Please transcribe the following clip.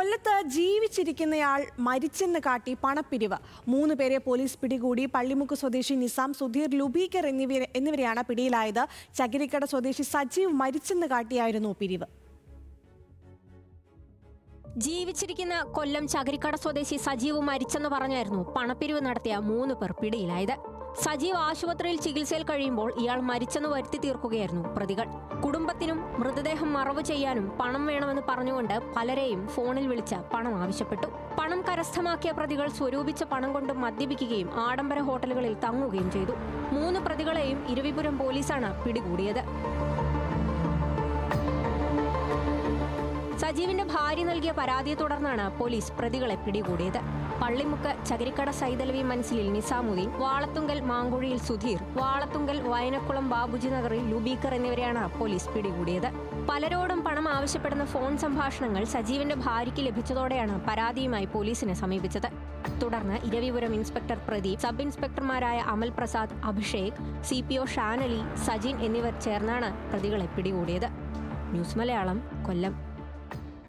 കൊല്ലത്ത് ജീവിച്ചിരിക്കുന്നയാൾ മരിച്ചെന്ന് കാട്ടി പണപ്പിരിവ് 3 പേരെ പോലീസ് പിടികൂടി. പള്ളിമുക്ക് സ്വദേശി നിസാം, സുധീർ, ലുബീക്കർ എന്നിവരെയാണ് പിടിയിലായത്. ചകിരിക്കട സ്വദേശി സജീവ് മരിച്ചെന്ന് കാട്ടിയായിരുന്നു പിരിവ്. ജീവിച്ചിരിക്കുന്ന കൊല്ലം ചകിരിക്കട സ്വദേശി സജീവ് മരിച്ചെന്ന് പറഞ്ഞായിരുന്നു പണപ്പിരിവ് നടത്തിയ 3 പേർ പിടിയിലായത്. സജീവ് ആശുപത്രിയിൽ ചികിത്സയിൽ കഴിയുമ്പോൾ ഇയാൾ മരിച്ചെന്ന് വരുത്തി തീർക്കുകയായിരുന്നു പ്രതികൾ. കുടുംബത്തിനും മൃതദേഹം മറവ് ചെയ്യാനും പണം വേണമെന്ന് പറഞ്ഞുകൊണ്ട് പലരെയും ഫോണിൽ വിളിച്ച് പണം ആവശ്യപ്പെട്ടു. പണം കരസ്ഥമാക്കിയ പ്രതികൾ സ്വരൂപിച്ച പണം കൊണ്ട് മദ്യപിക്കുകയും ആഡംബര ഹോട്ടലുകളിൽ തങ്ങുകയും ചെയ്തു. 3 പ്രതികളെയും ഇരവിപുരം പോലീസാണ് പിടികൂടിയത്. സജീവിന്റെ ഭാര്യ നൽകിയ പരാതിയെ തുടർന്നാണ് പോലീസ് പ്രതികളെ പിടികൂടിയത്. പള്ളിമുക്ക് ചകിരിക്കട സൈതലവി മൻസിലിൽ നിസാമുദ്ദീൻ, വാളത്തുങ്കൽ മാങ്കുഴിയിൽ സുധീർ, വാളത്തുങ്കൽ വയനക്കുളം ബാബുജി നഗറിൽ ലുബീക്കർ എന്നിവരെയാണ് പോലീസ് പിടികൂടിയത്. പലരോടും പണം ആവശ്യപ്പെടുന്ന ഫോൺ സംഭാഷണങ്ങൾ സജീവിന്റെ ഭാര്യയ്ക്ക് ലഭിച്ചതോടെയാണ് പരാതിയുമായി പോലീസിനെ സമീപിച്ചത്. തുടർന്ന് ഇരവിപുരം ഇൻസ്പെക്ടർ പ്രദീപ്, സബ് ഇൻസ്പെക്ടർമാരായ അമൽ പ്രസാദ്, അഭിഷേക്, CPO ഷാനലി, സജിൻ എന്നിവർ ചേർന്നാണ് പ്രതികളെ പിടികൂടിയത്. ന്യൂസ് മലയാളം, കൊല്ലം.